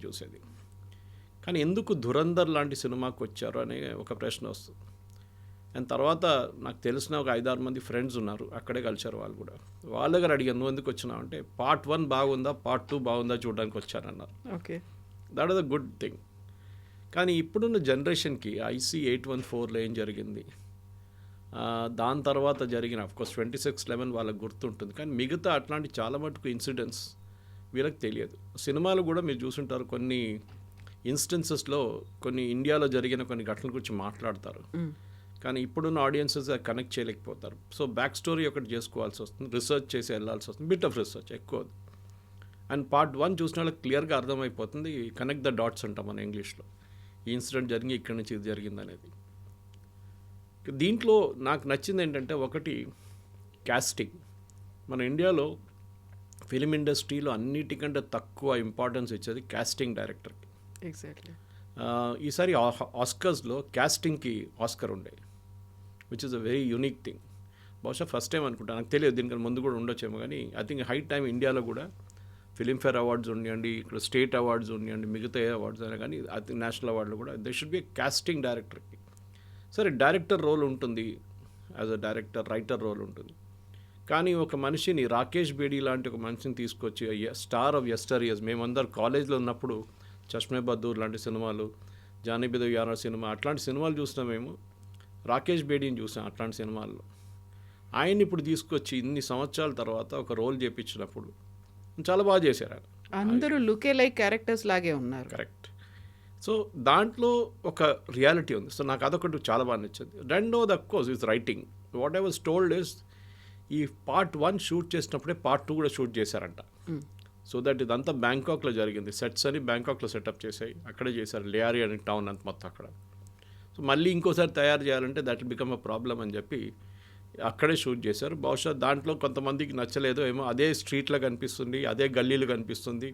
చూసేది. కానీ ఎందుకు ధురంధర్ లాంటి సినిమాకి వచ్చారు అనే ఒక ప్రశ్న వస్తుంది. అండ్ తర్వాత నాకు తెలిసిన ఒక 5-6 మంది ఫ్రెండ్స్ ఉన్నారు, అక్కడే కలిశారు వాళ్ళు కూడా. వాళ్ళ దగ్గర అడిగాను, నువ్వు ఎందుకు వచ్చినావు అంటే, పార్ట్ 1 బాగుందా, పార్ట్ 2 బాగుందా చూడడానికి వచ్చానన్నారు. Okay. That is a good thing. కానీ ఇప్పుడున్న జనరేషన్కి ఐసీ 814లో ఏం జరిగింది, దాని తర్వాత జరిగిన అఫ్కోర్స్ 26/11 వాళ్ళకి గుర్తుంటుంది, కానీ మిగతా అట్లాంటి చాలా మటుకు ఇన్సిడెంట్స్ వీళ్ళకి తెలియదు. సినిమాలు కూడా మీరు చూసుంటారు, కొన్ని ఇన్స్టెన్సెస్లో కొన్ని ఇండియాలో జరిగిన కొన్ని ఘటనల గురించి మాట్లాడతారు, కానీ ఇప్పుడున్న ఆడియన్సెస్ కనెక్ట్ చేయలేకపోతారు. సో బ్యాక్ స్టోరీ ఒకటి చేసుకోవాల్సి వస్తుంది, రీసెర్చ్ చేసి వెళ్ళాల్సి వస్తుంది, బిట్ ఆఫ్ రీసెర్చ్ ఎక్కువ. అండ్ పార్ట్ 1 చూసిన వాళ్ళకి క్లియర్గా అర్థమైపోతుంది, కనెక్ట్ ద డాట్స్ అంటాం మన ఇంగ్లీష్లో. ఈ ఇన్సిడెంట్ జరిగి ఇక్కడి నుంచి ఇది జరిగింది అనేది. దీంట్లో నాకు నచ్చింది ఏంటంటే, ఒకటి కాస్టింగ్. మన ఇండియాలో ఫిలిం ఇండస్ట్రీలో అన్నిటికంటే తక్కువ ఇంపార్టెన్స్ ఇచ్చేది కాస్టింగ్ డైరెక్టర్కి. ఎగ్జాక్ట్లీ. ఈసారి ఆస్కర్స్లో కాస్టింగ్కి ఆస్కర్ ఉండే, which is a very unique thing. బహుశా ఫస్ట్ టైం అనుకుంటా, నాకు తెలియదు, దీనికన్నా ముందు కూడా ఉండొచ్చేమో, కానీ ఐ థింక్ హై టైం ఇండియాలో కూడా ఫిలింఫేర్ అవార్డ్స్ ఉండండి, ఇక్కడ స్టేట్ అవార్డ్స్ ఉండండి, మిగతా ఏ అవార్డ్స్ అయినా కానీ, ఐ థింక్ నేషనల్ అవార్డులు కూడా దే షుడ్ బి కాస్టింగ్ డైరెక్టర్కి. సరే, డైరెక్టర్ రోల్ ఉంటుంది, as a director writer role ఉంటుంది, కానీ ఒక మనిషిని, రాకేష్ బేడీ లాంటి ఒక మనిషిని తీసుకొచ్చి, స్టార్ ఆఫ్ యస్టర్ ఇయర్స్, మేమందరం కాలేజ్లో ఉన్నప్పుడు చష్మే బద్దూర్ లాంటి సినిమాలు, జానీ బి యారా సినిమా, అట్లాంటి సినిమాలు చూసినాం మేము. రాకేష్ బేడీని చూసాం అట్లాంటి సినిమాల్లో. ఆయన్ని ఇప్పుడు తీసుకొచ్చి ఇన్ని సంవత్సరాల తర్వాత ఒక రోల్ చేయించినప్పుడు చాలా బాగా చేశారు ఆయన. అందరూ లుకే లైక్ క్యారెక్టర్స్ లాగే ఉన్నారు. కరెక్ట్. సో దాంట్లో ఒక రియాలిటీ ఉంది. సో నాకు అదొకటి చాలా బాగా నచ్చింది. రెండోది of course is writing. What I was told is, ఈ పార్ట్ 1 షూట్ చేసినప్పుడే పార్ట్ 2 కూడా షూట్ చేశారంట. సో దట్ ఇదంతా బ్యాంకాక్లో జరిగింది, సెట్స్ అని బ్యాంకాక్లో సెటప్ చేసాయి, అక్కడే చేశారు, లేఆరి అనే టౌన్ అంత మొత్తం అక్కడ. సో మళ్ళీ ఇంకోసారి తయారు చేయాలంటే that will become a problem అని చెప్పి అక్కడే షూట్ చేశారు. బహుశా దాంట్లో కొంతమందికి నచ్చలేదో ఏమో, అదే స్ట్రీట్లో కనిపిస్తుంది, అదే గల్లీలు కనిపిస్తుంది,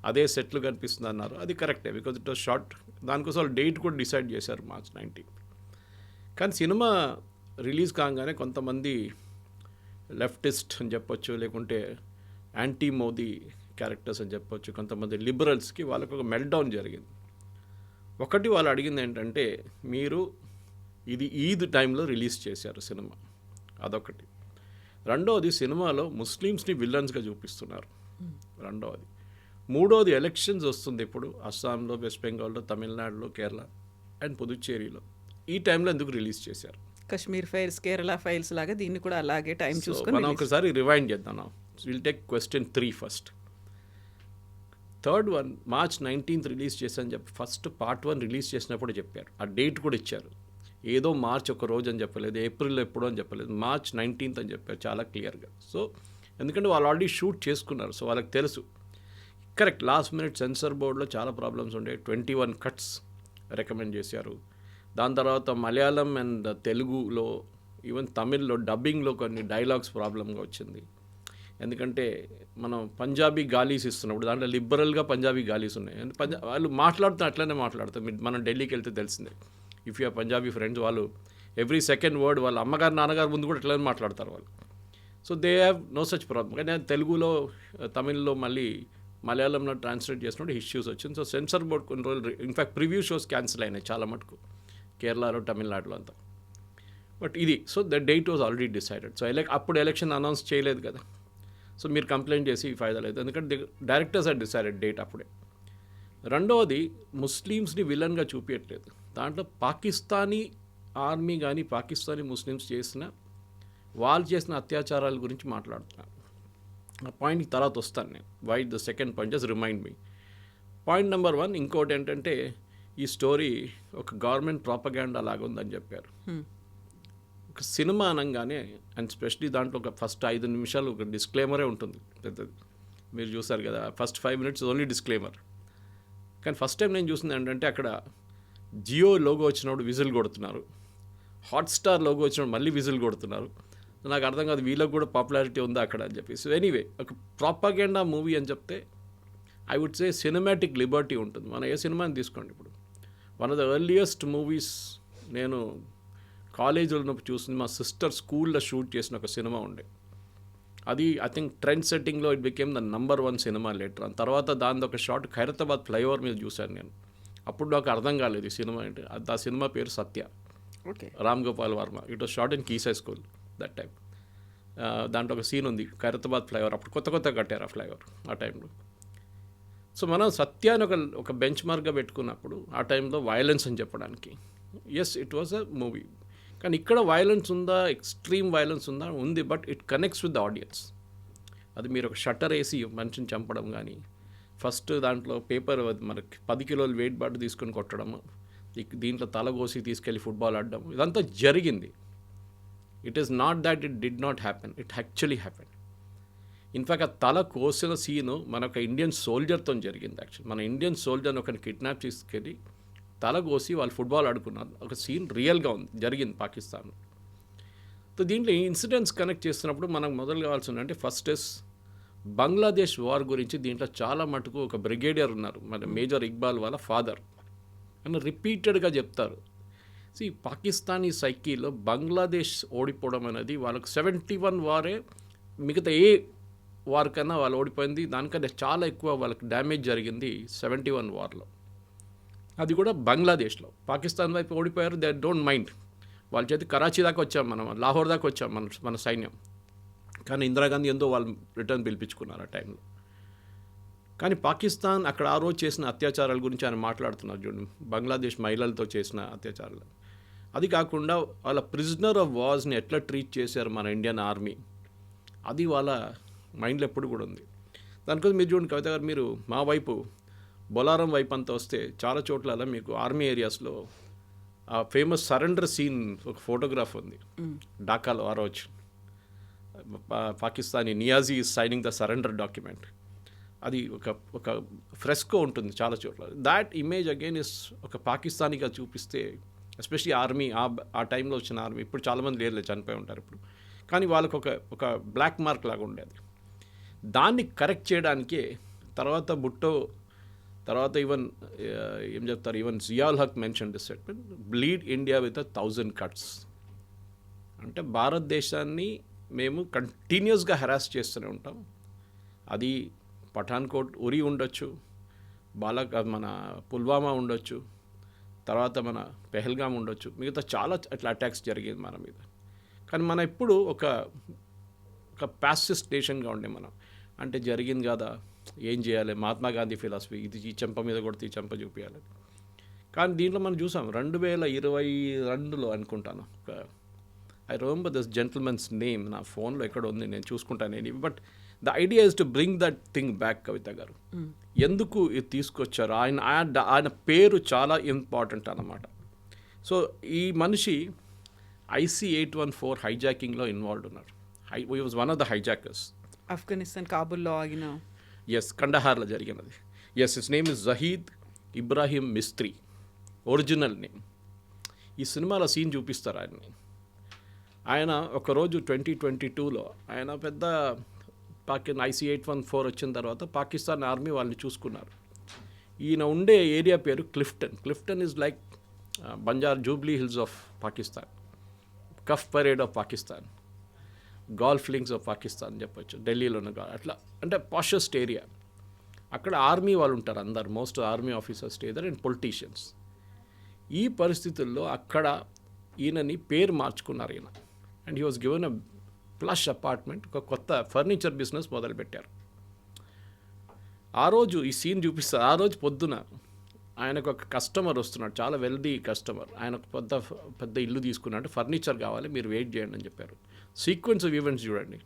అదే సెట్లు కనిపిస్తుంది అన్నారు. అది కరెక్టే, బికాజ్ ఇట్ వాస్ షార్ట్. దానికోసం వాళ్ళు డేట్ కూడా డిసైడ్ చేశారు, March 19. కానీ సినిమా రిలీజ్ కాగానే కొంతమంది లెఫ్టిస్ట్ అని చెప్పొచ్చు, లేకుంటే యాంటీ మోదీ క్యారెక్టర్స్ అని చెప్పొచ్చు, కొంతమంది లిబరల్స్కి వాళ్ళకు ఒక మెల్ట్డౌన్ జరిగింది. ఒకటి వాళ్ళు అడిగింది ఏంటంటే, మీరు ఇది ఈద్ టైంలో రిలీజ్ చేశారు సినిమా, అదొకటి. రెండవది, సినిమాలో ముస్లిమ్స్ని విల్లన్స్గా చూపిస్తున్నారు, రెండవది. మూడవది, ఎలక్షన్స్ వస్తుంది ఇప్పుడు అస్సాంలో, వెస్ట్ బెంగాల్లో, తమిళనాడులో, కేరళ అండ్ పుదుచ్చేరిలో. ఈ టైంలో ఎందుకు రిలీజ్ చేశారు? కశ్మీర్ ఫైల్స్, కేరళ ఫైల్స్ లాగా దీన్ని కూడా అలాగే టైం చూసుకొని మనం ఒకసారి రివైండ్ చేద్దాం. Will take question 3 first. Third one, March 19 release చేశాను చెప్పి ఫస్ట్ పార్ట్ 1 రిలీజ్ చేసినప్పుడు చెప్పారు, ఆ డేట్ కూడా ఇచ్చారు. ఏదో మార్చ్ ఒక రోజు అని చెప్పలేదు, ఏప్రిల్లో ఎప్పుడో అని చెప్పలేదు, March 19 అని చెప్పారు చాలా క్లియర్గా. సో ఎందుకంటే వాళ్ళు ఆల్రెడీ షూట్ చేసుకున్నారు, సో వాళ్ళకి తెలుసు. కరెక్ట్, లాస్ట్ మినిట్ సెన్సార్ బోర్డులో చాలా ప్రాబ్లమ్స్ ఉండే, 21 కట్స్ రికమెండ్ చేశారు. దాని తర్వాత మలయాళం అండ్ తెలుగులో, ఈవెన్ తమిళ్లో డబ్బింగ్లో కొన్ని డైలాగ్స్ ప్రాబ్లంగా వచ్చింది. ఎందుకంటే మనం పంజాబీ గాలీస్ ఇస్తున్నప్పుడు దాంట్లో లిబరల్గా పంజాబీ గాలీస్ ఉన్నాయి, వాళ్ళు మాట్లాడుతూ అట్లనే మాట్లాడతారు. మనం ఢిల్లీకి వెళ్తే తెలిసిందే, if you are Punjabi friends, వాళ్ళు ఎవ్రీ సెకండ్ వర్డ్ వాళ్ళ అమ్మగారు నాన్నగారు ముందు కూడా అట్లనే మాట్లాడతారు వాళ్ళు. So they have no such problem. కానీ తెలుగులో, తమిళ్లో, మళ్ళీ మలయాళంలో ట్రాన్స్లేట్ చేసినప్పుడు ఇష్యూస్ వచ్చింది. సో సెన్సార్ బోర్డ్ కొన్ని రోజులు, ఇన్ఫ్యాక్ట్ ప్రివ్యూ షోస్ క్యాన్సిల్ అయినాయి చాలా మటుకు కేరళలో, తమిళనాడులో అంతా. బట్ ఇది, so the date was already decided. So అప్పుడు ఎలక్షన్ అనౌన్స్ చేయలేదు కదా, సో మీరు కంప్లైంట్ చేసి ఫైదా లేదు, ఎందుకంటే డైరెక్టర్స్ ఆర్ డిసైడెడ్ డేట్ అప్పుడే. రెండవది, ముస్లిమ్స్ని విలన్గా చూపించట్లేదు, దాంట్లో పాకిస్తానీ ఆర్మీ కానీ పాకిస్తానీ ముస్లిమ్స్ వాళ్ళు చేసిన అత్యాచారాల గురించి మాట్లాడుతున్నాను. ఆ పాయింట్కి తర్వాత వస్తాను నేను, why the second point, just remind me. Point number 1, ఇంకోటి ఏంటంటే, ఈ స్టోరీ ఒక గవర్నమెంట్ ప్రాపగాండా లాగా ఉందని చెప్పారు. ఒక సినిమా అనగానే, అండ్ స్పెషలీ దాంట్లో ఒక ఫస్ట్ 5 నిమిషాలు ఒక డిస్క్లైమరే ఉంటుంది పెద్దది, మీరు చూసారు కదా, ఫస్ట్ 5 minutes ఓన్లీ డిస్క్లైమర్. కానీ ఫస్ట్ టైం నేను చూసింది ఏంటంటే, అక్కడ జియో లోగో వచ్చినప్పుడు విజిల్ కొడుతున్నారు, హాట్స్టార్ లోగో వచ్చినప్పుడు మళ్ళీ విజిల్ కొడుతున్నారు. నాకు అర్థం కాదు, వీళ్ళకి కూడా పాపులారిటీ ఉందా అక్కడ అని చెప్పి. సో ఎనీవే, ఒక ప్రాపగాండా మూవీ అని చెప్తే I would say cinematic liberty ఉంటుంది. మన ఏ సినిమాని తీసుకోండి, ఇప్పుడు one of the earliest movies నేను కాలేజీలో ఉన్నప్పుడు చూసింది, మా సిస్టర్ స్కూల్లో షూట్ చేసిన ఒక సినిమా ఉండే, అది ఐ థింక్ ట్రెండ్ సెట్టింగ్లో it became the number 1 cinema later. తర్వాత దాని ఒక షార్ట్ ఖైరతాబాద్ ఫ్లైఓవర్ మీద చూశాను నేను. అప్పుడు నాకు అర్థం కాలేదు ఈ సినిమా ఏంటి. ఆ సినిమా పేరు Satya, okay. Ram Gopal Varma. It was shot in కీసై స్కూల్ దట్ టైం. దాంట్లో ఒక సీన్ ఉంది ఖైరతాబాద్ ఫ్లైఓవర్. అప్పుడు కొత్త కట్టారు ఆ ఫ్లైఓవర్ ఆ టైంలో. సో మనం సత్యాన్ని ఒక బెంచ్ మార్క్గా పెట్టుకున్నప్పుడు ఆ టైంలో వైలెన్స్ అని చెప్పడానికి, yes it was a movie. కానీ ఇక్కడ వైలెన్స్ ఉందా, ఎక్స్ట్రీమ్ వైలెన్స్ ఉందా, ఉంది. But it connects with the audience. అది మీరు ఒక షట్టర్ వేసి మనిషిని చంపడం కానీ, ఫస్ట్ దాంట్లో పేపర్ మనకి 10 కిలోలు వెయిట్ బాట్ తీసుకొని కొట్టడం, దీంట్లో తల కోసి తీసుకెళ్ళి ఫుట్బాల్ ఆడడం, ఇదంతా జరిగింది. It is not that it did not happen, it actually happen. In fact ఆ తల కోసిన సీను మన ఒక ఇండియన్ సోల్జర్తో జరిగింది. యాక్చువల్ మన ఇండియన్ సోల్జర్ని ఒకరిని కిడ్నాప్ తీసుకెళ్ళి తల కోసి వాళ్ళు ఫుట్బాల్ ఆడుకున్నారు. ఒక సీన్ రియల్గా ఉంది, జరిగింది పాకిస్తాన్లో. సో దీంట్లో ఈ ఇన్సిడెంట్స్ కనెక్ట్ చేస్తున్నప్పుడు మనకు మొదలు కావాల్సింది అంటే ఫస్ట్ ఇస్ బంగ్లాదేశ్ వార్ గురించి. దీంట్లో చాలా మటుకు ఒక బ్రిగేడియర్ ఉన్నారు, మన మేజర్ ఇక్బాల్ వాళ్ళ ఫాదర్, అని రిపీటెడ్గా చెప్తారు. సో ఈ పాకిస్తానీ సైకీలో బంగ్లాదేశ్ ఓడిపోవడం అనేది వాళ్ళకు 71 వారే మిగతా ఏ వార్ కన్నా వాళ్ళు ఓడిపోయింది. దానికన్నా చాలా ఎక్కువ వాళ్ళకి డ్యామేజ్ జరిగింది 71 వార్లో. అది కూడా బంగ్లాదేశ్లో. పాకిస్తాన్ వైపు ఓడిపోయారు, దే డోంట్ మైండ్. వాళ్ళ చేతి కరాచీ దాకా వచ్చాం మనం, లాహోర్ దాకా వచ్చాం మన సైన్యం. కానీ ఇందిరాగాంధీ ఎంతో వాళ్ళు రిటర్న్ పిలిపించుకున్నారు ఆ టైంలో. కానీ పాకిస్తాన్ అక్కడ ఆ రోజు చేసిన అత్యాచారాల గురించి ఆయన మాట్లాడుతున్నారు చూడండి, బంగ్లాదేశ్ మహిళలతో చేసిన అత్యాచారాలు. అది కాకుండా వాళ్ళ ప్రిజనర్ ఆఫ్ వార్స్ని ఎట్లా ట్రీట్ చేశారు మన ఇండియన్ ఆర్మీ, అది వాళ్ళ మైండ్లో ఎప్పుడు కూడా ఉంది. దానికోసం మీరు చూడండి కవిత గారు, మీరు మా వైపు బొలారం వైపు అంతా వస్తే చాలా చోట్ల మీకు ఆర్మీ ఏరియాస్లో ఆ ఫేమస్ సరెండర్ సీన్ ఒక ఫోటోగ్రాఫ్ ఉంది ఢాకాలో. ఆ రోజు Pakistani Niazi is signing the surrender document. అది ఒక ఫ్రెస్కో ఉంటుంది చాలా చోట్ల. దాట్ ఇమేజ్ అగైన్ ఇస్ ఒక పాకిస్తానీగా చూపిస్తే, ఎస్పెషలీ ఆర్మీ ఆ టైంలో వచ్చిన ఆర్మీ, ఇప్పుడు చాలామంది లేరు, చనిపోయి ఉంటారు ఇప్పుడు, కానీ వాళ్ళకు ఒక బ్లాక్ మార్క్ లాగా ఉండేది. దాన్ని కరెక్ట్ చేయడానికే తర్వాత భుట్టో, తర్వాత ఈవెన్ ఏం చెప్తారు, even Zia ul Haq mention this statement, bleed India with 1000 cuts. అంటే భారతదేశాన్ని మేము కంటిన్యూస్గా హెరాస్ చేస్తూనే ఉంటాం. అది పఠాన్కోట్ ఉరి ఉండొచ్చు, మన పుల్వామా ఉండొచ్చు, తర్వాత మన పెహల్గాం ఉండొచ్చు, మిగతా చాలా అట్లా అటాక్స్ జరిగేది మన మీద. కానీ మనం ఎప్పుడు ఒక ప్యాసిస్ట్ నేషన్గా ఉండే మనం. అంటే జరిగింది కదా, ఏం చేయాలి, మహాత్మా గాంధీ ఫిలాసఫీ, ఇది ఈ చెంప మీద కొడితే ఈ చెంప చూపించాలి. కానీ దీంట్లో మనం చూసాం 2022లో అనుకుంటాను, I remember this gentlemen's name, నా ఫోన్లో ఎక్కడ ఉంది, నేను చూసుకుంటాను నేను. But the idea is to bring that thing back. Kavitha garu ఎందుకు ఇది తీసుకొచ్చారు, ఆయన పేరు చాలా ఇంపార్టెంట్ అన్నమాట. సో ఈ మనిషి IC-814 హైజాకింగ్లో ఇన్వాల్వ్ ఉన్నారు. He was one of the hijackers. Afghanistan కాబుల్లో ఆగిన, ఎస్, కండహార్లో జరిగినది. Yes, his name is Zahid Ibrahim Mistry, original name. ఈ సినిమాలో సీన్ చూపిస్తారు ఆయన్ని. ఆయన ఒకరోజు 2022లో ఆయన పెద్ద IC-814 వచ్చిన తర్వాత పాకిస్తాన్ ఆర్మీ వాళ్ళని చూసుకున్నారు. ఈయన ఉండే ఏరియా పేరు Clifton is like Jubilee Hills of Pakistan, Cuff Parade of Pakistan, Golf Links of Pakistan చెప్పొచ్చు, ఢిల్లీలో ఉన్న అట్లా. అంటే పాషెస్ట్ ఏరియా. అక్కడ ఆర్మీ వాళ్ళు ఉంటారు అందరు, most army officers stay there and politicians. ఈ పరిస్థితుల్లో అక్కడ ఈయనని పేరు మార్చుకున్నారు ఈయన. And he was given a plush apartment, ఒక కొత్త ఫర్నిచర్ బిజినెస్ మొదలుపెట్టారు. ఆ రోజు ఈ సీన్ చూపిస్తారు. ఆ రోజు పొద్దున ఆయనకు ఒక కస్టమర్ వస్తున్నాడు, చాలా వెల్దీ కస్టమర్. ఆయన పెద్ద ఇల్లు తీసుకున్నాడు, ఫర్నిచర్ కావాలి, మీరు వెయిట్ చేయండి అని చెప్పారు. సీక్వెన్స్ ఆఫ్ ఈవెంట్స్ చూడండి.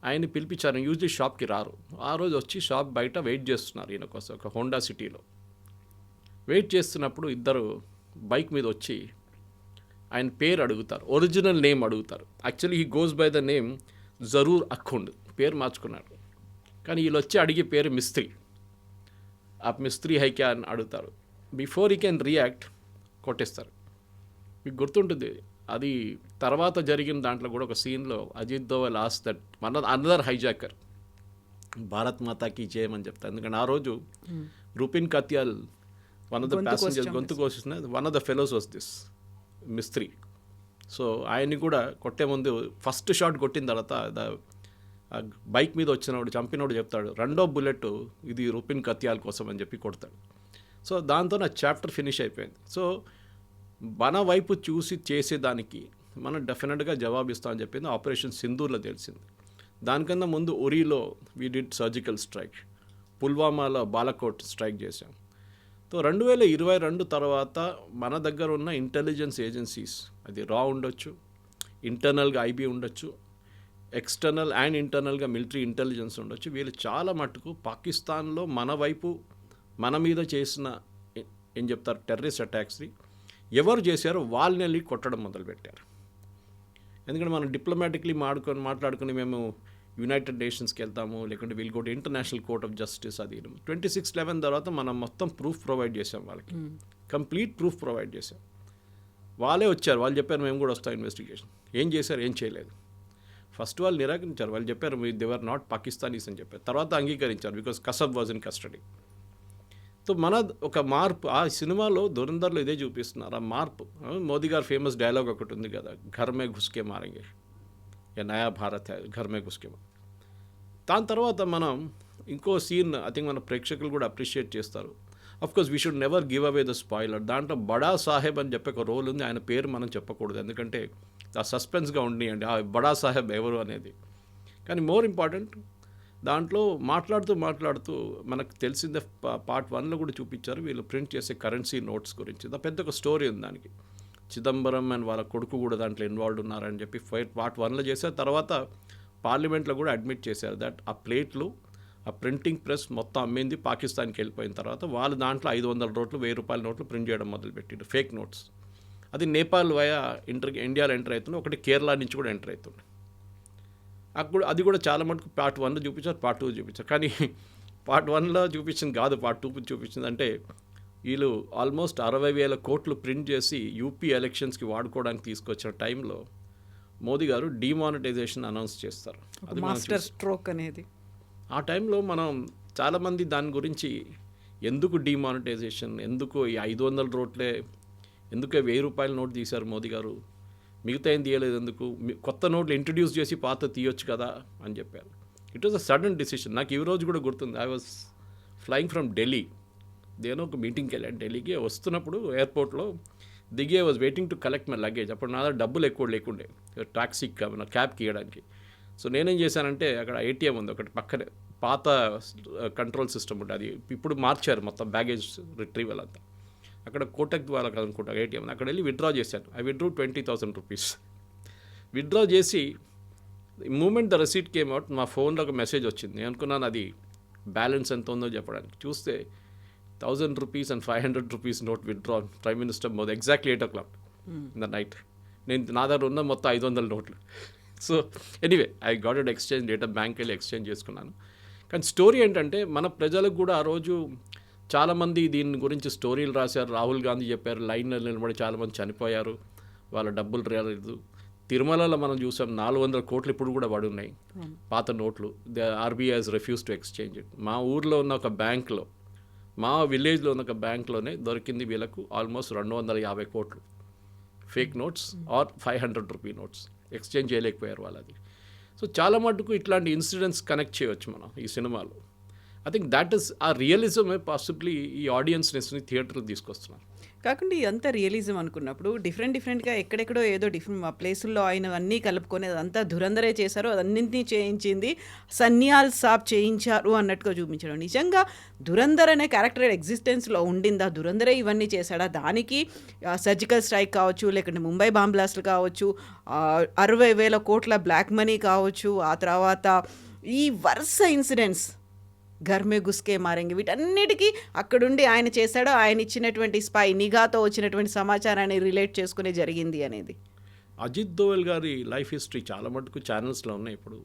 ఆయన్ని పిలిపించారు, యూజువల్లీ షాప్కి రారు. ఆ రోజు వచ్చి షాప్ బయట వెయిట్ చేస్తున్నారు ఈయన కోసం, ఒక హోండా సిటీలో వెయిట్ చేస్తున్నప్పుడు ఇద్దరు బైక్ మీద వచ్చి ఆయన పేరు అడుగుతారు, ఒరిజినల్ నేమ్ అడుగుతారు. Actually he goes by the name Zahoor Akhund, పేరు మార్చుకున్నాడు. కానీ వీళ్ళు వచ్చి అడిగే పేరు మిస్త్రీ. ఆ మిస్త్రీ హైక్యా అని అడుగుతారు. బిఫోర్ హీ కెన్ రియాక్ట్ కొట్టేస్తారు. మీకు గుర్తుంటుంది అది తర్వాత జరిగిన దాంట్లో కూడా ఒక సీన్లో Ajit Doval as that another hijacker Bharat మాతాకి జయమని చెప్తారు. ఎందుకంటే ఆ రోజు Rupin Katyal one of the passengers గొంతు కోసిన one of the fellows was this Mistry. So ఆయన్ని కూడా కొట్టే ముందు ఫస్ట్ షాట్ కొట్టిన తర్వాత ఆ బైక్ మీద వచ్చినవాడు చంపినోడు చెప్తాడు రెండో బుల్లెట్ ఇది రుపిన్ కత్యాల కోసం అని చెప్పి కొడతాడు. సో దాంతో నా చాప్టర్ ఫినిష్ అయిపోయింది. సో మన వైపు చూసి చేసేదానికి మనం డెఫినెట్గా జవాబిస్తామని చెప్పింది ఆపరేషన్ సింధూర్లో తెలిసింది. దానికన్నా ముందు ఉరీలో వీ డిడ్ సర్జికల్ స్ట్రైక్, పుల్వామాలో బాలకోట్ స్ట్రైక్ చేశాం. సో 2022 తర్వాత మన దగ్గర ఉన్న ఇంటెలిజెన్స్ ఏజెన్సీస్, అది రా ఉండొచ్చు, ఇంటర్నల్గా ఐబీ ఉండొచ్చు, ఎక్స్టర్నల్ అండ్ ఇంటర్నల్గా మిలిటరీ ఇంటెలిజెన్స్ ఉండొచ్చు, వీళ్ళు చాలా మటుకు పాకిస్తాన్లో మన వైపు మన మీద చేసిన ఏం చెప్తారు టెర్రరిస్ట్ అటాక్స్ని ఎవరు చేశారో వాళ్ళని వెళ్ళి కొట్టడం మొదలుపెట్టారు. ఎందుకంటే మనం డిప్లొమాటిక్లీ మాట్లాడుకుని మేము యునైటెడ్ నేషన్స్కి వెళ్తాము, లేకుంటే we'll go to international court of justice. అది 26/11 తర్వాత మనం మొత్తం ప్రూఫ్ ప్రొవైడ్ చేసాం వాళ్ళకి, కంప్లీట్ ప్రూఫ్ ప్రొవైడ్ చేసాం. వాళ్ళే వచ్చారు, వాళ్ళు చెప్పారు మేము కూడా వస్తాం ఇన్వెస్టిగేషన్. ఏం చేశారు? ఏం చేయలేదు. ఫస్ట్ వాళ్ళు నిరాకరించారు, వాళ్ళు చెప్పారు దే ఆర్ నాట్ పాకిస్తానీస్ అని చెప్పారు. తర్వాత అంగీకరించారు because Kasab was in custody. So మన ఒక మార్పు ఆ సినిమాలో దురంధర్లో ఇదే చూపిస్తున్నారు, ఆ మార్పు. మోదీ గారు ఫేమస్ డైలాగ్ ఒకటి ఉంది కదా, ఘర్ మే ఘుస్కే మారేంగే, ఏ నయా భారత్ హై ఘర్ మే ఘుస్కే. దాని తర్వాత మనం ఇంకో సీన్ ఐ థింక్ మన ప్రేక్షకులు కూడా అప్రిషియేట్ చేస్తారు. Of course we should never give away the spoiler. దాంట్లో బడా సాహెబ్ అని చెప్పే ఒక రోల్ ఉంది, ఆయన పేరు మనం చెప్పకూడదు ఎందుకంటే ఆ సస్పెన్స్గా ఉండియండి ఆ బడా సాహెబ్ ఎవరు అనేది. కానీ మోర్ ఇంపార్టెంట్ దాంట్లో మాట్లాడుతూ మనకు తెలిసిందే పార్ట్ 1లో కూడా చూపించారు వీళ్ళు ప్రింట్ చేసే కరెన్సీ నోట్స్ గురించి. పెద్ద ఒక స్టోరీ ఉంది దానికి. చిదంబరం అండ్ వాళ్ళ కొడుకు కూడా దాంట్లో ఇన్వాల్వ్ ఉన్నారని చెప్పి పార్ట్ 1లో చేశారు. తర్వాత పార్లమెంట్లో కూడా అడ్మిట్ చేశారు దట్ ఆ ప్లేట్లు ఆ ప్రింటింగ్ ప్రెస్ మొత్తం అమ్మింది పాకిస్తాన్కి వెళ్ళిపోయిన తర్వాత వాళ్ళు దాంట్లో 500 నోట్లు 1000 రూపాయల నోట్లు ప్రింట్ చేయడం మొదలుపెట్టిండు, ఫేక్ నోట్స్. అది నేపాల్ వయా ఇండియాలో ఎంటర్ అవుతుంది, ఒకటి కేరళ నుంచి కూడా ఎంటర్ అవుతుంది. అప్పుడు అది కూడా చాలా మటుకు పార్ట్ 1లో చూపించారు, పార్ట్ 2 చూపించారు. కానీ పార్ట్ 1లో చూపించింది కాదు, పార్ట్ 2 చూపించింది. అంటే వీళ్ళు ఆల్మోస్ట్ 60,000 కోట్లు ప్రింట్ చేసి యూపీ ఎలక్షన్స్కి వాడుకోవడానికి తీసుకొచ్చిన టైంలో మోదీ గారు డిమానిటైజేషన్ అనౌన్స్ చేస్తారు. అది మాస్టర్ స్ట్రోక్ అనేది. ఆ టైంలో మనం చాలామంది దాని గురించి ఎందుకు డిమానిటైజేషన్, ఎందుకు ఈ 500 రోట్లే, ఎందుకు 1000 రూపాయల నోట్ తీశారు మోదీ గారు, మిగతా ఏం తీయలేదు ఎందుకు, కొత్త నోట్లు ఇంట్రడ్యూస్ చేసి పాత తీయొచ్చు కదా అని చెప్పారు. It was a sudden decision. నాకు ఈ రోజు కూడా గుర్తుంది. I was flying from Delhi, దేనో ఒక మీటింగ్కి వెళ్ళాను ఢిల్లీకి. వస్తున్నప్పుడు ఎయిర్పోర్ట్లో దిగి I was waiting to collect my luggage. అప్పుడు నా దగ్గర డబ్బులు ఎక్కువ లేకుండే టాక్సీకి క్యాబ్కి ఇవ్వడానికి. సో నేనేం చేశానంటే అక్కడ ఏటీఎం ఉంది ఒకటి పక్కనే, పాత కంట్రోల్ సిస్టమ్ ఉంటుంది, అది ఇప్పుడు మార్చారు మొత్తం బ్యాగేజ్ రిట్రీవల్ అంతా. అక్కడ కోటక్ ద్వారా అనుకుంటా ఏటీఎం, అక్కడ వెళ్ళి విత్డ్రా చేశాను. I withdrew 20,000 rupees. విత్డ్రా చేసి moment the receipt came out, మా ఫోన్లో ఒక మెసేజ్ వచ్చింది. నేను అనుకున్నాను అది బ్యాలెన్స్ ఎంత ఉందో చెప్పడానికి. చూస్తే 1,000 rupees and 500 rupees note withdraw prime minister Modi exactly 8 o'clock in the night. నా దగ్గర ఉన్న మొత్తం 500 నోట్లు. So anyway I got it exchange data, bank వెళ్ళి ఎక్స్చేంజ్ చేసుకున్నాను. కానీ స్టోరీ ఏంటంటే మన ప్రజలకు కూడా ఆ రోజు చాలామంది దీని గురించి స్టోరీలు రాశారు. రాహుల్ గాంధీ చెప్పారు, లైన్లో నిలబడి చాలామంది చనిపోయారు, వాళ్ళ డబ్బులు రాలేదు. తిరుమలలో మనం చూసాం 400 కోట్లు ఇప్పుడు కూడా పడి ఉన్నాయి పాత నోట్లు. RBI has refuse to exchange it. మా ఊర్లో ఉన్న ఒక బ్యాంక్లో, మా విలేజ్లో ఉన్న ఒక బ్యాంక్లోనే దొరికింది వీళ్ళకు ఆల్మోస్ట్ 250 కోట్లు fake notes or 500 rupee notes. Exchange చేయలేకపోయారు వాళ్ళది. సో చాలా మటుకు ఇట్లాంటి ఇన్సిడెంట్స్ కనెక్ట్ చేయవచ్చు మనం ఈ సినిమాలో. ఐ థింక్ దాట్ ఈస్ ఆ రియలిజమే పాసిబ్లీ ఈ ఆడియన్స్ని థియేటర్కి తీసుకొస్తున్నారు. కాకుండా ఇదంతా రియలిజం అనుకున్నప్పుడు డిఫరెంట్గా ఎక్కడెక్కడో ఏదో డిఫరెంట్ ఆ ప్లేసుల్లో ఆయన అన్నీ కలుపుకొని అదంతా ధురంధరే చేశారు, అదన్నింటినీ చేయించింది సన్యాల్ సాబ్ చేయించారు అన్నట్టుగా చూపించడం. నిజంగా ధురంధర్ అనే క్యారెక్టర్ ఎగ్జిస్టెన్స్లో ఉండిందా? ధురంధరే ఇవన్నీ చేశాడా? దానికి సర్జికల్ స్ట్రైక్ కావచ్చు, లేకుంటే ముంబై బాంబ్ బ్లాస్ట్లు కావచ్చు, 60,000 కోట్ల బ్లాక్ మనీ కావచ్చు, ఆ తర్వాత ఈ వరుస ఇన్సిడెంట్స్ ఘర్ మే ఘుస్కే మారేంగే, వీటన్నిటికీ అక్కడుండి ఆయన చేశాడో, ఆయన ఇచ్చినటువంటి స్పై నిఘాతో వచ్చినటువంటి సమాచారాన్ని రిలేట్ చేసుకునే జరిగింది అనేది. అజిత్ దోవల్ గారి లైఫ్ హిస్టరీ చాలా మటుకు ఛానల్స్లో ఉన్నాయి, ఇప్పుడు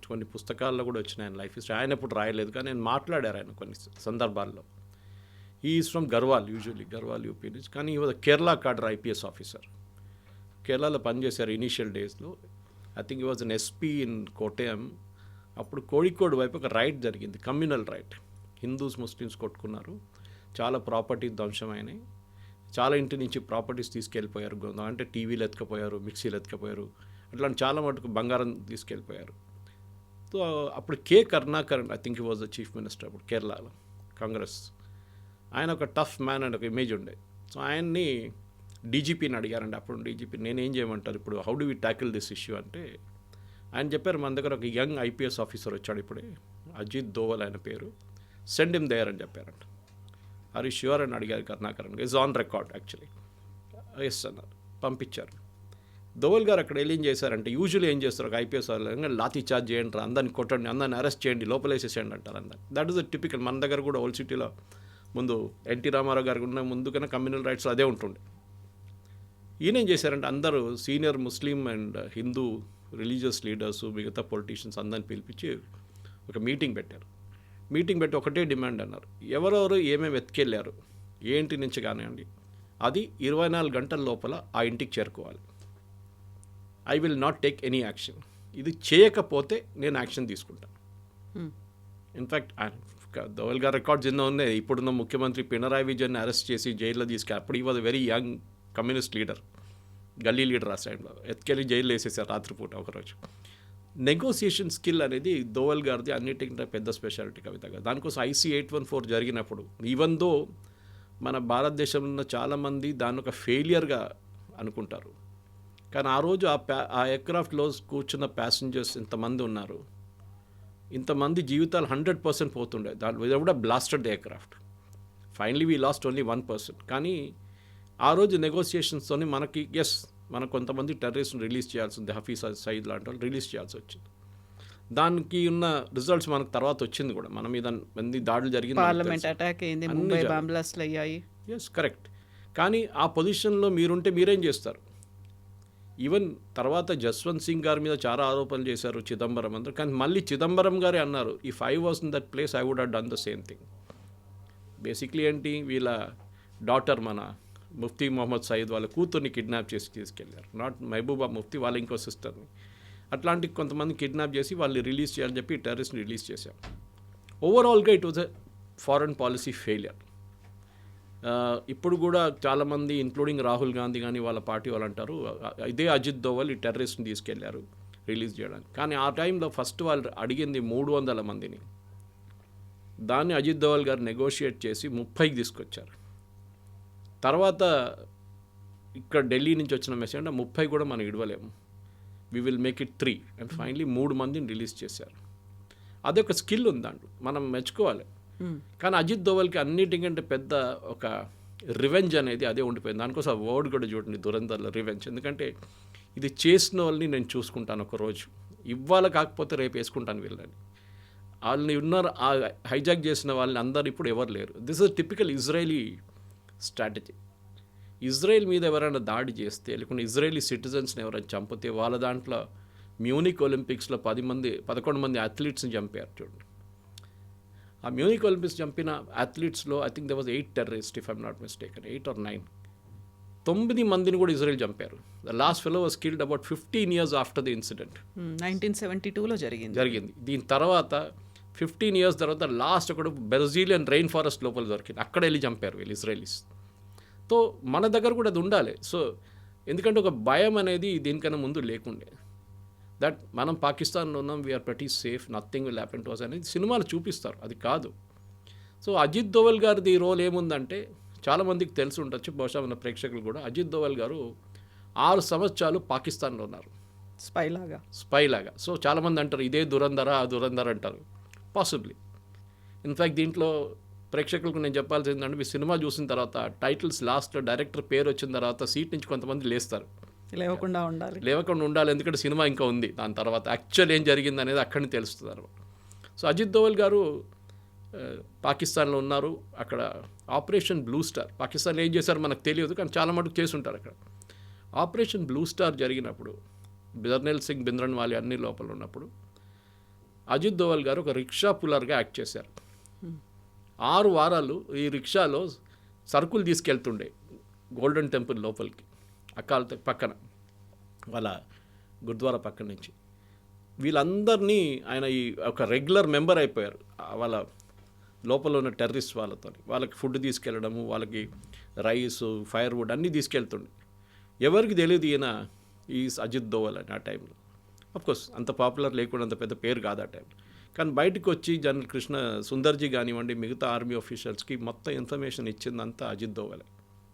కొన్ని పుస్తకాల్లో కూడా వచ్చినాయి ఆయన లైఫ్ హిస్టరీ. ఆయన ఇప్పుడు రాయలేదు కానీ నేను మాట్లాడారు ఆయన కొన్ని సందర్భాల్లో. ఈ is from Garhwal, usually Garhwal UP నుంచి. కానీ ఈ was Kerala cadre IPS officer. కేరళలో పనిచేశారు ఇనీషియల్ డేస్లో. ఐ థింక్ ఈ was an SP in Kottayam. అప్పుడు కోడికోడ్ వైపు ఒక రైట్ జరిగింది, కమ్యూనల్ రైట్. హిందూస్ ముస్లిమ్స్ కొట్టుకున్నారు, చాలా ప్రాపర్టీ ధ్వంసమైనాయి, చాలా ఇంటి నుంచి ప్రాపర్టీస్ తీసుకెళ్ళిపోయారు. అంటే టీవీలు ఎత్తుకపోయారు, మిక్సీలు ఎత్తుకపోయారు, అట్లాంటి చాలా మటుకు బంగారం తీసుకెళ్ళిపోయారు. సో అప్పుడు K Karunakaran, I think he was the chief minister అప్పుడు కేరళలో కాంగ్రెస్. ఆయన ఒక టఫ్ మ్యాన్ అని ఒక ఇమేజ్ ఉండే. సో ఆయన్ని డీజీపీని అడిగారండి. అప్పుడు డీజీపీ నేనేం చేయమంటారు ఇప్పుడు, how do we tackle this issue అంటే ఆయన చెప్పారు, మన దగ్గర ఒక యంగ్ ఐపీఎస్ ఆఫీసర్ వచ్చాడు ఇప్పుడే, అజిత్ దోవల్ ఆయన పేరు, సెండ్ హిమ్ దేర్ అని చెప్పారంట. ఆర్ యూ ష్యూర్ అని అడిగారు Karunakaran. Is on record actually. Yes అన్నారు, పంపించారు. దోవల్ గారు అక్కడ ఏం చేశారంటే, యూజువల్లీ ఏం చేస్తారు ఒక ఐపీఎస్ వాళ్ళు, లాఠీ చార్జ్ చేయండి, అందరిని కొట్టండి, అందరిని అరెస్ట్ చేయండి, లోపలేసేసేయండి అంటారు అందరు. That is the typical. మన దగ్గర కూడా ఓల్డ్ సిటీలో ముందు ఎన్టీ రామారావు గారికి ఉన్న ముందు కన్నా కమ్యూనల్ రైట్స్ అదే ఉంటుండే. ఈయన ఏం చేశారంటే అందరూ senior Muslim and Hindu religious leaders, మిగతా పొలిటీషియన్స్ అందరిని పిలిపించి ఒక మీటింగ్ పెట్టారు. మీటింగ్ పెట్టి ఒకటే డిమాండ్ అన్నారు, ఎవరెవరు ఏమేమి ఎత్తుకెళ్ళారు ఏ ఇంటి నుంచి కానివ్వండి, అది 24 గంటల లోపల ఆ ఇంటికి చేరుకోవాలి. I will not take any action. ఇది చేయకపోతే నేను యాక్షన్ తీసుకుంటాను. ఇన్ఫ్యాక్ట్ దోవల్ గారు రికార్డ్స్ ఎన్నో ఉన్నాయి. ఇప్పుడున్న ముఖ్యమంత్రి పినరాయి విజయన్ని అరెస్ట్ చేసి జైల్లో తీసుకెళ్ళి, అప్పుడు ఈ was very young communist leader, గల్లీ లీడర్ ఆ సైడ్లో, ఎత్తుకెళ్ళి జైల్లో వేసేసారు రాత్రిపూట ఒకరోజు. నెగోసియేషన్ స్కిల్ అనేది దోవల్ గారిది అన్నిటికంటే పెద్ద స్పెషాలిటీ కవిత గారు. దానికోసం IC 814 జరిగినప్పుడు ఈవెన్ దో మన భారతదేశంలో ఉన్న చాలామంది దాన్ని ఒక ఫెయిలియర్గా అనుకుంటారు, కానీ ఆ రోజు ఆ ఎయిర్క్రాఫ్ట్లో కూర్చున్న ప్యాసింజర్స్ ఇంతమంది ఉన్నారు, ఇంతమంది జీవితాలు 100% పోతుండే. దాని కూడా blasted the aircraft. Finally we last only 1%. కానీ ఆ రోజు నెగోసియేషన్స్తోని మనకి మనకు కొంతమంది టెర్రరిస్ట్ని రిలీజ్ చేయాల్సి ఉంది, హఫీజ్ సయీద్ లాంటి వాళ్ళు రిలీజ్ చేయాల్సి వచ్చింది. దానికి ఉన్న రిజల్ట్స్ మనకు తర్వాత వచ్చింది కూడా, మన మీద మంది దాడులు జరిగింది, పార్లమెంట్ అటాక్ అయింది, ముంబై బాంబ్ బ్లాస్ట్లు అయ్యాయి. కరెక్ట్. కానీ ఆ పొజిషన్లో మీరుంటే మీరేం చేస్తారు? ఈవెన్ తర్వాత జస్వంత్ సింగ్ గారి మీద చాలా ఆరోపణలు చేశారు, చిదంబరం అందరూ. కానీ మళ్ళీ చిదంబరం గారే అన్నారు, if I was in that place I would have done the same thing. Basically ఏంటి, వీళ్ళ డాటర్ మన ముఫ్తీ మొహమ్మద్ సయీద్ వాళ్ళ కూతుర్ని కిడ్నాప్ చేసి తీసుకెళ్లారు. నాట్ మహబూబా ముఫ్తీ, వాళ్ళ ఇంకో సిస్టర్ని. అట్లాంటి కొంతమంది కిడ్నాప్ చేసి వాళ్ళని రిలీజ్ చేయాలని చెప్పి టెర్రరిస్ట్ని రిలీజ్ చేశాం. ఓవరాల్గా it was a foreign policy failure. ఇప్పుడు కూడా చాలామంది ఇంక్లూడింగ్ రాహుల్ గాంధీ కానీ వాళ్ళ పార్టీ వాళ్ళు అంటారు, ఇదే అజిత్ దోవల్ ఈ టెర్రరిస్ట్ని తీసుకెళ్లారు రిలీజ్ చేయడానికి. కానీ ఆ టైంలో ఫస్ట్ వాళ్ళు అడిగింది 300 మందిని. దాన్ని అజిత్ దోవల్ గారు నెగోషియేట్ చేసి 30కి తీసుకొచ్చారు. తర్వాత ఇక్కడ ఢిల్లీ నుంచి వచ్చిన మెసేజ్ అంటే 30 కూడా మనం ఇడవలేము, we will make it 3 and finally 3 మందిని రిలీజ్ చేశారు. అదొక స్కిల్ ఉంది దాంట్లో, మనం మెచ్చుకోవాలి. కానీ అజిత్ దోవల్కి అన్నిటికంటే పెద్ద ఒక రివెంజ్ అనేది అదే ఉండిపోయింది. దానికోసం ఆ వర్డ్ కూడా చూడండి, దురంధర్లో రివెంజ్. ఎందుకంటే ఇది చేసిన వాళ్ళని నేను చూసుకుంటాను ఒకరోజు, ఇవాళ కాకపోతే రేపు వేసుకుంటాను వీళ్ళని. వాళ్ళని ఉన్నారు, ఆ హైజాక్ చేసిన వాళ్ళని అందరు ఇప్పుడు ఎవరు లేరు. This is typical Israeli strategy. Israel మీద ఎవరైనా దాడి చేస్తే, లేకుంటే ఇజ్రాయలీ సిటిజన్స్ని ఎవరైనా చంపితే, వాళ్ళ దాంట్లో మ్యూనిక్ ఒలింపిక్స్లో 11 మంది అథ్లీట్స్ని చంపారు చూడండి. ఆ మ్యూనిక్ ఒలింపిక్స్ చంపిన అథ్లీట్స్లో I think they was 8 terrorist, if I'm not mistaken, 8 or 9. 9 మందిని కూడా ఇజ్రాయెల్ చంపారు. The last fellow was killed about 15 years after the incident. 1972లో జరిగింది. దీని తర్వాత 15 years తర్వాత లాస్ట్ ఒకడు బ్రెజిలియన్ రెయిన్ ఫారెస్ట్ లోపల దొరికింది, అక్కడ వెళ్ళి చంపారు వీళ్ళు ఇజ్రాయలీస్. సో మన దగ్గర కూడా అది ఉండాలి. సో ఎందుకంటే ఒక భయం అనేది దీనికన్నా ముందు లేకుండే, దట్ మనం పాకిస్తాన్లో ఉన్నాం, we're pretty safe, nothing will happen to us అనేది సినిమాలు చూపిస్తారు, అది కాదు. సో అజిత్ దోవల్ గారిది రోల్ ఏముందంటే చాలామందికి తెలిసి ఉండొచ్చు, బహుశా మన ప్రేక్షకులు కూడా. అజిత్ దోవల్ గారు 6 సంవత్సరాలు పాకిస్తాన్లో ఉన్నారు స్పై లాగా. సో చాలామంది అంటారు ఇదే దురంధర ఆ దురంధర అంటారు, పాసిబ్లీ. ఇన్ఫ్యాక్ట్ దీంట్లో ప్రేక్షకులకు నేను చెప్పాల్సి ఏంటంటే, మీ సినిమా చూసిన తర్వాత టైటిల్స్ లాస్ట్లో డైరెక్టర్ పేరు వచ్చిన తర్వాత సీట్ నుంచి కొంతమంది లేవకుండా ఉండాలి, ఎందుకంటే సినిమా ఇంకా ఉంది. దాని తర్వాత యాక్చువల్ ఏం జరిగింది అనేది అక్కడిని తెలుస్తుంది అనమాట. సో అజిత్ దోవల్ గారు పాకిస్తాన్లో ఉన్నారు. అక్కడ ఆపరేషన్ బ్లూ స్టార్, పాకిస్తాన్లో ఏం చేశారో మనకు తెలియదు, కానీ చాలా మటుకు చేసి ఉంటారు అక్కడ. ఆపరేషన్ బ్లూ స్టార్ జరిగినప్పుడు జర్నల్ సింగ్ భింద్రన్వాలే అన్ని లోపల ఉన్నప్పుడు అజిత్ దోవల్ గారు ఒక రిక్షా పుల్లర్గా యాక్ట్ చేశారు. 6 వారాలు ఈ రిక్షాలో సరుకులు తీసుకెళ్తుండే గోల్డెన్ టెంపుల్ లోపలికి, అకాల్ పక్కన వాళ్ళ గురుద్వారా పక్కన నుంచి. వీళ్ళందరినీ ఆయన ఈ ఒక రెగ్యులర్ మెంబర్ అయిపోయారు వాళ్ళ లోపల ఉన్న టెర్రరిస్ట్ వాళ్ళతో. వాళ్ళకి ఫుడ్ తీసుకెళ్ళడము, వాళ్ళకి రైస్, ఫైర్వుడ్ అన్నీ తీసుకెళ్తుండే. ఎవరికి తెలియదు ఈయన ఈ అజిత్ దోవల్ అని ఆ టైంలో. కోర్స్ అంత పాపులర్ లేకుండా అంత పెద్ద పేరు కాదు ఆ టైం. కానీ బయటకు వచ్చి జనరల్ కృష్ణ సుందర్జీ కానివ్వండి, మిగతా ఆర్మీ ఆఫీషియల్స్కి మొత్తం ఇన్ఫర్మేషన్ ఇచ్చిందంతా అజిత్ దోవలే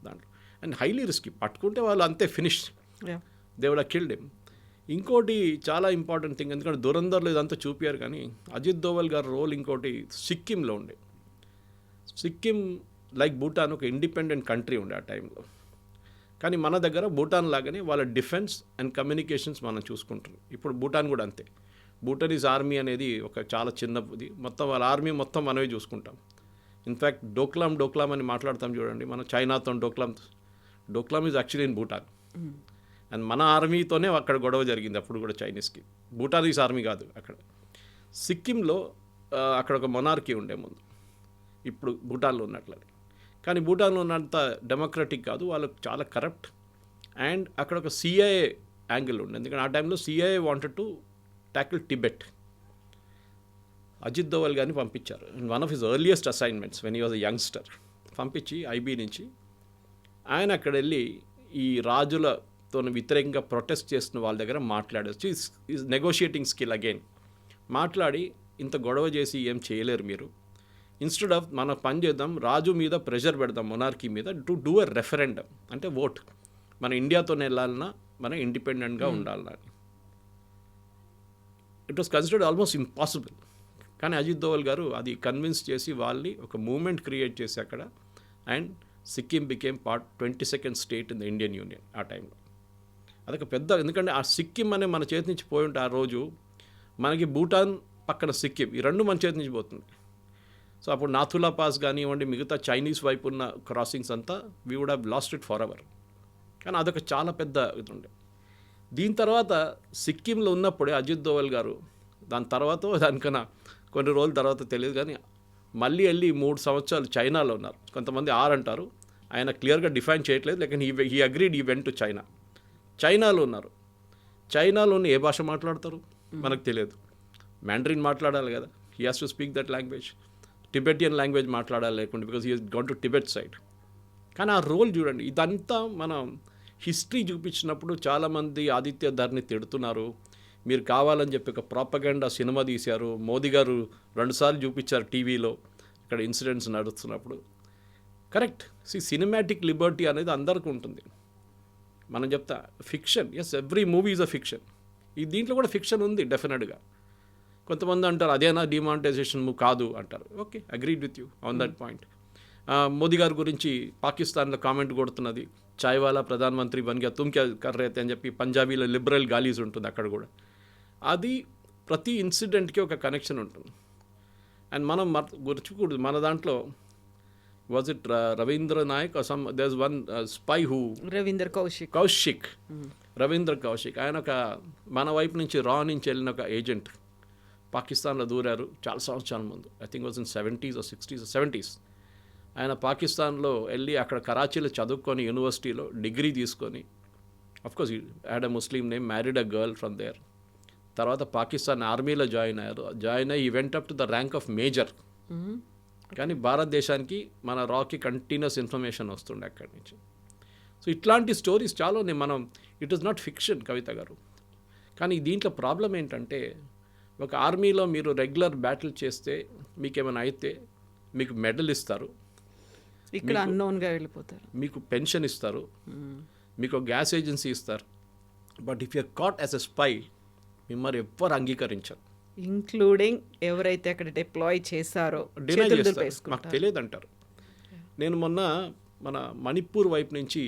దాంట్లో. అండ్ హైలీ రిస్కీ, పట్టుకుంటే వాళ్ళు అంతే finish, they would have killed him. ఇంకోటి చాలా ఇంపార్టెంట్ థింగ్, ఎందుకంటే దురంధర్లో ఇదంతా చూపించారు, కానీ అజిత్ దోవల్ గారి రోల్ ఇంకోటి సిక్కింలో ఉండే. సిక్కిం లైక్ భూటాన్ ఒక ఇండిపెండెంట్ కంట్రీ ఉండే ఆ టైంలో. కానీ మన దగ్గర భూటాన్ లాగానే వాళ్ళ డిఫెన్స్ అండ్ కమ్యూనికేషన్స్ మనం చూసుకుంటున్నాం. ఇప్పుడు భూటాన్ కూడా అంతే. భూటానీస్ ఆర్మీ అనేది ఒక చాలా చిన్నది, మొత్తం వాళ్ళ ఆర్మీ మొత్తం మనమే చూసుకుంటాం. ఇన్ఫ్యాక్ట్ డోక్లాం అని మాట్లాడతాం చూడండి, మనం చైనాతో Doklam is actually in Bhutan. And మన ఆర్మీతోనే అక్కడ గొడవ జరిగింది అప్పుడు కూడా చైనీస్కి. భూటానీస్ ఆర్మీ కాదు అక్కడ. సిక్కింలో అక్కడ ఒక మొనార్కీ ఉండే ముందు, ఇప్పుడు భూటాన్లో ఉన్నట్లది. కానీ భూటాన్లో ఉన్నంత డెమోక్రటిక్ కాదు, వాళ్ళకు చాలా కరప్ట్. అండ్ అక్కడ ఒక సిఐఏ యాంగిల్ ఉండే, ఎందుకంటే ఆ టైంలో CIA wanted to tackle Tibet. Ajit Doval గారిని పంపించారు. One of his earliest assignments when he was a youngster, పంపించి ఐబీ నుంచి ఆయన అక్కడ వెళ్ళి ఈ రాజులతో వ్యతిరేకంగా ప్రొటెస్ట్ చేస్తున్న వాళ్ళ దగ్గర మాట్లాడచ్చు. Is negotiating skill again. మాట్లాడి, ఇంత గొడవ చేసి ఏం చేయలేరు మీరు, ఇన్స్టెడ్ ఆఫ్ మన పని చేద్దాం, రాజు మీద ప్రెషర్ పెడదాం, మొనార్కీ మీద, టు డూ ఎ రెఫరెండం, అంటే ఓట్, మన ఇండియాతోనే వెళ్ళాలన్నా మనం ఇండిపెండెంట్గా ఉండాలన్నా. It was considered almost impossible. కానీ అజిత్ దోవల్ గారు అది కన్విన్స్ చేసి వాళ్ళని ఒక మూమెంట్ క్రియేట్ చేసి అక్కడ, and Sikkim became 22nd state in the Indian union ఆ టైంలో. అదొక పెద్ద, ఎందుకంటే ఆ సిక్కిం అనే మన చేతి నుంచి పోయి ఉంటే ఆ రోజు మనకి భూటాన్ పక్కన సిక్కిం, ఈ రెండు మన చేతి నుంచి పోతుంది. సో అప్పుడు నాథులా పాస్ కానివ్వండి, మిగతా చైనీస్ వైపు ఉన్న క్రాసింగ్స్ అంతా we would have lost it forever. కానీ అదొక చాలా పెద్ద ఇది ఉండే. దీని తర్వాత సిక్కింలో ఉన్నప్పుడే అజిత్ దోవల్ గారు, దాని తర్వాత దానికన్నా కొన్ని రోజుల తర్వాత తెలియదు కానీ, మళ్ళీ వెళ్ళి 3 సంవత్సరాలు చైనాలో ఉన్నారు. కొంతమంది 6 అంటారు, ఆయన క్లియర్గా డిఫైన్ చేయట్లేదు, లేకపోతే he agreed he went to China. చైనాలో ఉన్నారు. చైనాలోని ఏ భాష మాట్లాడతారు మనకు తెలియదు, మ్యాండరిన్ మాట్లాడాలి కదా, he has to speak that language. Tibetan language మాట్లాడాలి లేకుంటే, because he has gone to Tibet side. కానీ ఆ రోల్ చూడండి, ఇదంతా మనం హిస్టరీ చూపించినప్పుడు చాలామంది ఆదిత్య ధర్ని తిడుతున్నారు, మీరు కావాలని చెప్పి ఒక ప్రాపగండా సినిమా తీశారు, మోదీ గారు 2 సార్లు చూపించారు టీవీలో ఇక్కడ ఇన్సిడెంట్స్ నడుస్తున్నప్పుడు. కరెక్ట్, సినిమాటిక్ లిబర్టీ అనేది అందరికీ ఉంటుంది. మనం చెప్తా fiction, yes, every movie is a fiction. ఈ దీంట్లో కూడా ఫిక్షన్ ఉంది డెఫినెట్గా. కొంతమంది అంటారు అదేనా డిమానిటైజేషన్ కాదు అంటారు. Okay, agreed with you on that point. Modi గారి గురించి పాకిస్తాన్లో కామెంట్ కొడుతున్నది, చాయ్ వాలా ప్రధానమంత్రి బన్ గయా తుమ్ క్యా కర్ రహే తే అని చెప్పి పంజాబీలో లిబరల్ గాలీస్ ఉంటుంది అక్కడ కూడా. అది ప్రతి ఇన్సిడెంట్కి ఒక కనెక్షన్ ఉంటుంది. అండ్ మనం గుర్చుకూడదు, మన దాంట్లో was it Ravindra Nayak some there is one spy who, Ravindra Kaushik, ఆయన ఒక మన వైపు నుంచి రా నుంచి వెళ్ళిన ఒక ఏజెంట్, పాకిస్తాన్లో దూరారు చాలా సంవత్సరాల ముందు. I think was in 70s or 60s or 70s. ఆయన పాకిస్తాన్లో వెళ్ళి అక్కడ కరాచీలో చదువుకొని యూనివర్సిటీలో డిగ్రీ తీసుకొని, of course had a Muslim name, married a girl from there. తర్వాత పాకిస్తాన్ ఆర్మీలో జాయిన్ అయ్యి ఈ went up to the rank of major. కానీ భారతదేశానికి మన రాకి కంటిన్యూస్ ఇన్ఫర్మేషన్ వస్తుండే అక్కడి నుంచి. సో ఇట్లాంటి స్టోరీస్ చాలా ఉన్నాయి. మనం ఇట్ ఈస్ నాట్ ఫిక్షన్ కవిత గారు. కానీ దీంట్లో ప్రాబ్లం ఏంటంటే, ఒక ఆర్మీలో మీరు రెగ్యులర్ బ్యాటిల్ చేస్తే మీకేమైనా అయితే మీకు మెడల్ ఇస్తారు, ఇక్కడ అన్నోన్గా వెళ్ళిపోతారు, మీకు పెన్షన్ ఇస్తారు, మీకు గ్యాస్ ఏజెన్సీ ఇస్తారు. But if you're caught as a spy, మిమ్మల్ని ఎవ్వరు అంగీకరించారు, ఇంక్లూడింగ్ ఎవరైతే అక్కడ డిప్లాయ్ చేశారో డినై చేస్తారు, మాకు తెలియదు అంటారు. నేను మొన్న మన మణిపూర్ వైపు నుంచి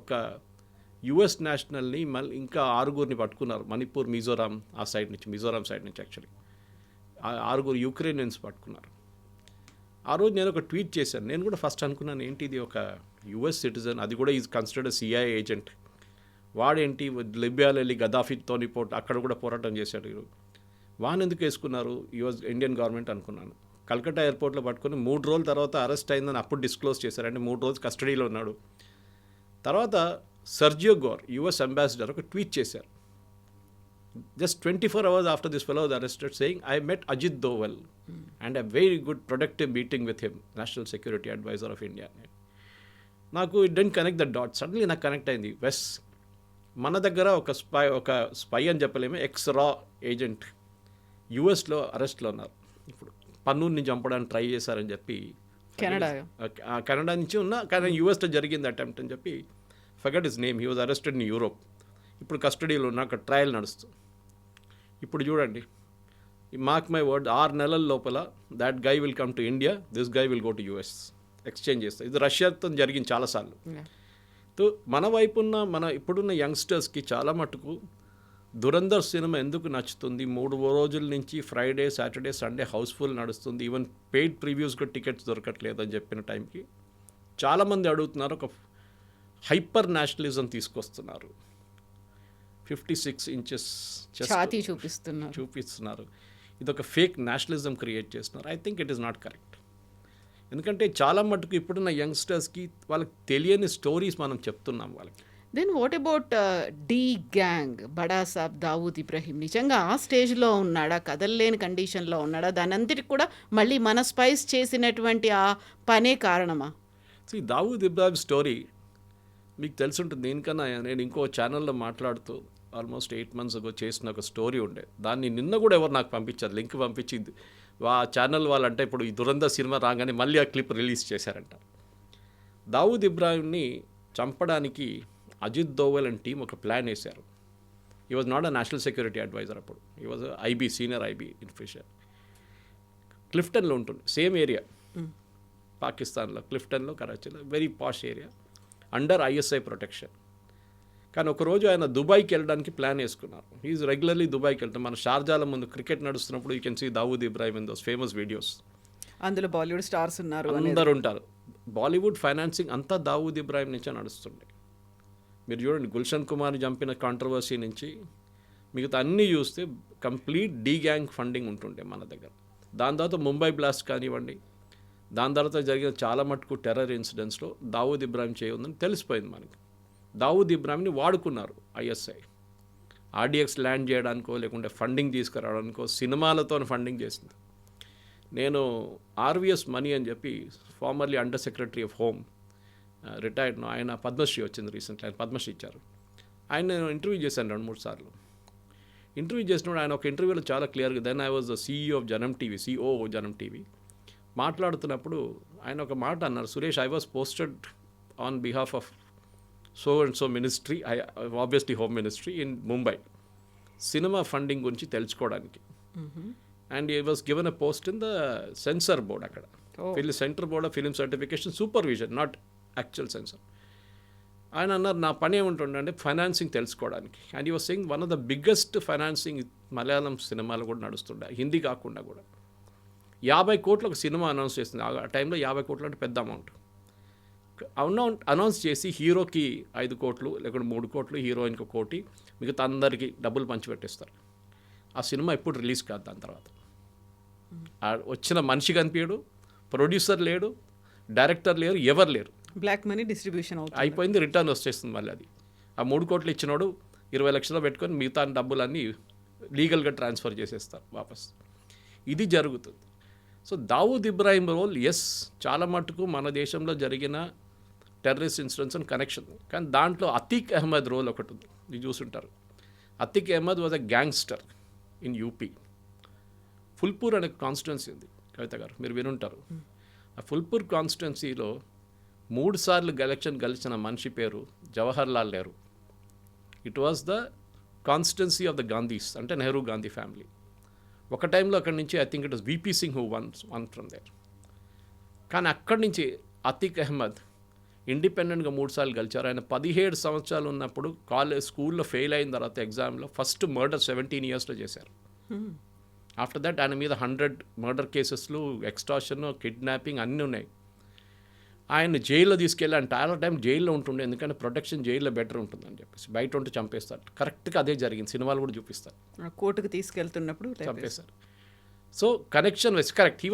ఒక యుఎస్ నేషనల్ని మళ్ళీ ఇంకా 6 పట్టుకున్నారు. మణిపూర్, మిజోరాం సైడ్ నుంచి యాక్చువల్లీ 6 యుక్రెయినియన్స్ పట్టుకున్నారు. ఆ రోజు నేను ఒక ట్వీట్ చేశాను. నేను కూడా ఫస్ట్ అనుకున్నాను, ఏంటి ఇది ఒక యుఎస్ సిటిజన్, అది కూడా ఈజ్ కన్సిడర్డ్ సిఐఏ ఏజెంట్, వాడేంటి లిబియాలో వెళ్ళి గదాఫీతోని అక్కడ కూడా పోరాటం చేశాడు, వాన్ ఎందుకు వేసుకున్నారు యుఎస్ ఇండియన్ గవర్నమెంట్ అనుకున్నాను. కల్కట్టా ఎయిర్పోర్ట్లో పట్టుకుని 3 రోజుల తర్వాత అరెస్ట్ అయిందని అప్పుడు డిస్క్లోజ్ చేశారు. అంటే 3 రోజులు కస్టడీలో ఉన్నాడు. తర్వాత సర్జియో గోర్ యుఎస్ అంబాసిడర్ ఒక ట్వీట్ చేశారు, just 24 hours after this fellow was arrested, saying, I met Ajit Doval and a very good productive meeting with him, National Security Advisor of India. నాకు it didn't connect the dot. Suddenly నాకు connect అయింది. మన దగ్గర ఒక spy అని చెప్పలేము, X రా agent యుఎస్లో అరెస్ట్లో ఉన్నారు. ఇప్పుడు పన్నూర్ని చంపడానికి ట్రై చేశారని చెప్పి కెనడా నుంచి కానీ యుఎస్లో జరిగింది అటెంప్ట్ అని చెప్పి forgot his name, he was arrested in Europe. ఇప్పుడు కస్టడీలో ఉన్న అక్కడ ట్రయల్ నడుస్తుంది. ఇప్పుడు చూడండి, మార్క్ మై వర్డ్, 6 నెలల లోపల that guy will come to India, this guy will go to US, exchange చేస్తారు. ఇది రష్యాతో జరిగింది చాలాసార్లు. సో మన వైపున్న ఇప్పుడున్న యంగ్స్టర్స్కి చాలా మటుకు దురంధర్ సినిమా ఎందుకు నచ్చుతుంది, 3 రోజుల నుంచి ఫ్రైడే సాటర్డే సండే హౌస్ఫుల్ నడుస్తుంది, ఈవెన్ పెయిడ్ ప్రివ్యూస్కి టికెట్స్ దొరకట్లేదు అని చెప్పిన టైంకి చాలామంది అడుగుతున్నారు, ఒక హైపర్ నేషనలిజం తీసుకొస్తున్నారు, 56 ఇంచెస్ ఛాతీ చూపిస్తున్నారు, ఇది ఒక ఫేక్ నేషనలిజం క్రియేట్ చేస్తున్నారు. I think it is not correct. ఎందుకంటే చాలా మటుకు ఇప్పుడున్న యంగ్స్టర్స్కి వాళ్ళకి తెలియని స్టోరీస్ మనం చెప్తున్నాం వాళ్ళకి. Then what about the gang, బడా సాబ్ దావూద్ ఇబ్రహీం నిజంగా ఆ స్టేజ్లో ఉన్నాడా, కదలలేని కండిషన్లో ఉన్నాడా, దాని అంతటికి కూడా మళ్ళీ మన స్పైస్ చేసినటువంటి ఆ పనే కారణమా? దావూద్ ఇబ్రాహిం స్టోరీ మీకు తెలిసి ఉంటుంది. దీనికన్నా నేను ఇంకో ఛానల్లో మాట్లాడుతూ ఆల్మోస్ట్ 8 months ago చేసిన ఒక స్టోరీ ఉండే, దాన్ని నిన్న కూడా ఎవరు నాకు పంపించారు, లింక్ పంపించింది ఆ ఛానల్ వాళ్ళంటే ఇప్పుడు ఈ దురంధర్ సినిమా రాగానే మళ్ళీ ఆ క్లిప్ రిలీజ్ చేశారంట. దావూద్ ఇబ్రాహింని చంపడానికి అజిత్ దోవల్ అండ్ టీం ఒక ప్లాన్ వేశారు. ఈ was not a national security adviser, అప్పుడు ఈ వాజ్ ఐబీ, సీనియర్ ఐబీ ఇన్ఫిషియర్. క్లిఫ్టన్లో ఉంటుంది, సేమ్ ఏరియా పాకిస్తాన్లో, క్లిఫ్టన్లో, కరాచీలో, very posh area, under ISI protection. కానీ ఒకరోజు ఆయన దుబాయ్కి వెళ్ళడానికి ప్లాన్ వేసుకున్నారు. ఈజ్ రెగ్యులర్లీ దుబాయ్కి వెళ్తాం. మన షార్జాల ముందు క్రికెట్ నడుస్తున్నప్పుడు you can see Dawood Ibrahim in those famous videos. అందులో బాలీవుడ్ స్టార్స్ ఉన్నారు, అందరు ఉంటారు. బాలీవుడ్ ఫైనాన్సింగ్ అంతా దావూద్ ఇబ్రాహిం నుంచే నడుస్తుండే. మీరు చూడండి, గుల్షన్ కుమార్ని చంపిన కాంట్రవర్సీ నుంచి మిగతా అన్నీ చూస్తే కంప్లీట్ డీ గ్యాంగ్ ఫండింగ్ ఉంటుండే మన దగ్గర. దాని తర్వాత ముంబై బ్లాస్ట్ కానివ్వండి, దాని తర్వాత జరిగిన చాలా మటుకు టెర్రర్ ఇన్సిడెంట్స్లో దావూద్ ఇబ్రాహిం చేయఉందని తెలిసిపోయింది మనకి. దావూద్ ఇబ్రాహింని వాడుకున్నారు ఐఎస్ఐ, ఆర్డిఎక్స్ ల్యాండ్ చేయడానికో లేకుంటే ఫండింగ్ తీసుకురావడానికో, సినిమాలతో ఫండింగ్ చేసింది. నేను ఆర్విఎస్ మనీ అని చెప్పి formerly under secretary of home, retired, ఆయన పద్మశ్రీ వచ్చింది రీసెంట్లీ, ఆయన పద్మశ్రీ ఇచ్చారు. ఆయన నేను ఇంటర్వ్యూ చేశాను 2-3 సార్లు. ఇంటర్వ్యూ చేసినప్పుడు ఆయన ఒక ఇంటర్వ్యూలో చాలా క్లియర్గా, then I was the CEO of Janam TV, CEO Janam TV, మాట్లాడుతున్నప్పుడు ఆయన ఒక మాట అన్నారు, Suresh, I was posted on behalf of so and so ministry, obviously home ministry in Mumbai, cinema funding గురించి తెలుసుకోవడానికి. అండ్ ఈ was given a post in the censor board, అక్కడ centre board of film certification supervision, not actual censor. ఆయన అన్నారు, నా పని ఏముంటుండే అంటే financing తెలుసుకోవడానికి. అండ్ ఈ was saying one of the biggest financing Malayalam సినిమాలు కూడా నడుస్తుండే, హిందీ కాకుండా కూడా. 50 కోట్లు ఒక సినిమా అనౌన్స్ చేస్తుంది. ఆ టైంలో 50 కోట్లు అంటే పెద్ద అమౌంట్. అనౌన్స్ చేసి హీరోకి 5 కోట్లు లేకుంటే 3 కోట్లు, హీరోయిన్కి 1 కోటి, మిగతా అందరికీ డబ్బులు పంచిపెట్టేస్తారు. ఆ సినిమా ఎప్పుడు రిలీజ్ కాదు. దాని తర్వాత వచ్చిన మనిషి కనిపించడు, ప్రొడ్యూసర్ లేడు, డైరెక్టర్ లేరు, ఎవరు లేరు. బ్లాక్ మనీ డిస్ట్రిబ్యూషన్ అయిపోయింది, రిటర్న్ వచ్చేస్తుంది మళ్ళీ. అది ఆ 3 కోట్లు ఇచ్చినోడు 20 లక్షలు పెట్టుకొని మిగతా డబ్బులన్నీ లీగల్గా ట్రాన్స్ఫర్ చేసేస్తారు వాపస్. ఇది జరుగుతుంది. So Dawood Ibrahim role, yes, చాలా మటుకు మన దేశంలో జరిగిన టెర్రరిస్ట్ ఇన్సిడెంట్స్ అండ్ కనెక్షన్. కానీ దాంట్లో అతీక్ అహ్మద్ రోల్ ఒకటి ఉంది, మీరు చూసుంటారు. Atiq Ahmed was a gangster in UP. Phulpur అనే కాన్స్టిట్యున్సీ ఉంది, కవిత గారు, మీరు వినుంటారు. ఆ ఫుల్పూర్ కాన్స్టిట్యున్సీలో 3 సార్లు ఎలక్షన్ గెలిచిన మనిషి పేరు Jawahar Lal Nehru. It was the constituency of the Gandhis, అంటే నెహ్రూ గాంధీ ఫ్యామిలీ. ఒక టైంలో అక్కడి నుంచి I think it was VP Singh who won from there. కానీ అక్కడి నుంచి అతీక్ అహ్మద్ ఇండిపెండెంట్గా 3 సార్లు గెలిచారు. ఆయన 17 సంవత్సరాలు ఉన్నప్పుడు స్కూల్లో ఫెయిల్ అయిన తర్వాత ఎగ్జామ్లో ఫస్ట్ మర్డర్ 17 yearsలో చేశారు. ఆఫ్టర్ దట్ ఆయన మీద 100 మర్డర్ కేసెస్లు, ఎక్స్టార్షన్, కిడ్నాపింగ్ అన్నీ ఉన్నాయి. ఆయన జైల్లో తీసుకెళ్ళి ఆయన చాలా టైం జైల్లో ఉంటుండే, ఎందుకంటే ప్రొటెక్షన్ జైల్లో బెటర్ ఉంటుందని చెప్పేసి. బయట ఉంటే చంపేస్తారు. కరెక్ట్గా అదే జరిగింది, సినిమాలు కూడా చూపిస్తారు. కోర్టుకు తీసుకెళ్తున్నప్పుడు చంపేశారు. So connection was correct.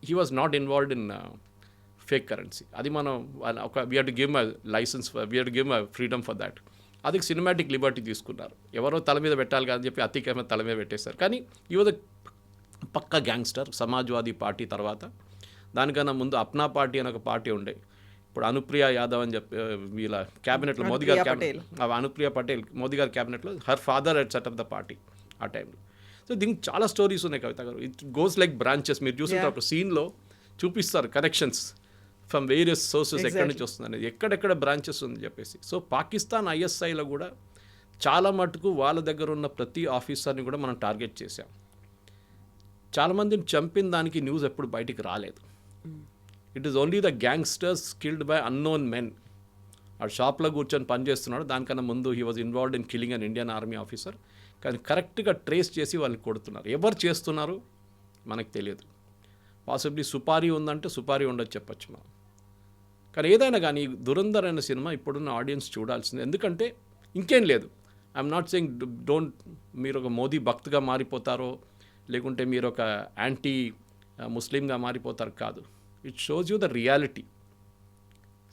He was not involved in fake currency. అది మనం we have to give a licence, we have to give a freedom for that. అది సినిమాటిక్ లిబర్టీ తీసుకున్నారు. ఎవరో తల మీద పెట్టాలి కాదని చెప్పి అతీక్ అహ్మద్ తల మీద పెట్టేశారు. కానీ ఈ వాజ్ పక్కా గ్యాంగ్స్టర్. సమాజ్వాదీ పార్టీ తర్వాత, దానికన్నా ముందు అప్నా పార్టీ అని ఒక పార్టీ ఉండే, ఇప్పుడు అనుప్రియ యాదవ్ అని చెప్పి వీళ్ళ క్యాబినెట్లో మోదీ గారి అనుప్రియ పటేల్ మోదీ గారి క్యాబినెట్లో her father head set up the party ఆ టైంలో. సో దీనికి చాలా స్టోరీస్ ఉన్నాయి కవిత గారు. It goes like branches. మీరు చూసిన సీన్లో చూపిస్తారు కనెక్షన్స్ ఫ్రమ్ వేరియస్ సోర్సెస్ ఎక్కడి నుంచి వస్తుంది అనేది, ఎక్కడెక్కడ బ్రాంచెస్ ఉంది చెప్పేసి. సో పాకిస్తాన్ ISIలో కూడా చాలా మటుకు వాళ్ళ దగ్గర ఉన్న ప్రతి ఆఫీసర్ని కూడా మనం టార్గెట్ చేశాం. చాలామందిని చంపిన దానికి న్యూస్ ఎప్పుడు బయటికి రాలేదు. It is only the gangsters killed by unknown men. ఆ షాప్లో కూర్చొని పనిచేస్తున్నాడు, దానికన్నా ముందు he was involved in killing an Indian army officer. కానీ కరెక్ట్గా ట్రేస్ చేసి వాళ్ళని కొడుతున్నారు. ఎవరు చేస్తున్నారు మనకు తెలియదు. పాసిబ్లీ సుపారీ ఉందంటే సుపారీ ఉండొచ్చు చెప్పచ్చు మనం. కానీ ఏదైనా కానీ దురంధర్ అనే సినిమా ఇప్పుడున్న ఆడియన్స్ చూడాల్సింది. ఎందుకంటే ఇంకేం లేదు. ఐఎమ్ నాట్ సెయింగ్ డోంట్ మీరు ఒక మోదీ భక్తుగా మారిపోతారో లేకుంటే మీరు ఒక యాంటీ ముస్లింగా మారిపోతారు కాదు. It shows you the reality.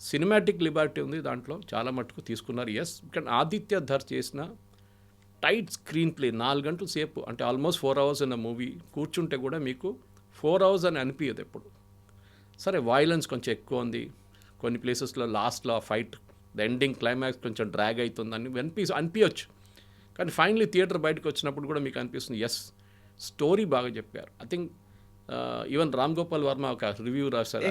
Cinematic Liberty ఉంది దాంట్లో, చాలా మటుకు తీసుకున్నారు. ఎస్, కానీ ఆదిత్య ధర్ చేసిన టైట్ స్క్రీన్ ప్లే 4 గంటల సేపు, అంటే ఆల్మోస్ట్ 4 hours ఇన్ మూవీ కూర్చుంటే కూడా మీకు 4 hours అని అనిపించదు ఎప్పుడు. సరే వైలెన్స్ కొంచెం ఎక్కువ ఉంది, కొన్ని ప్లేసెస్లో లాస్ట్లో ఆ ఫైట్ ద ఎండింగ్ క్లైమాక్స్ కొంచెం డ్రాగ్ అవుతుందని అనిపించవచ్చు. కానీ ఫైనలీ థియేటర్ బయటకు వచ్చినప్పుడు కూడా మీకు అనిపిస్తుంది ఎస్ స్టోరీ బాగా చెప్పారు. I think even Ram Gopal Varma ఒక రివ్యూ రాశారు.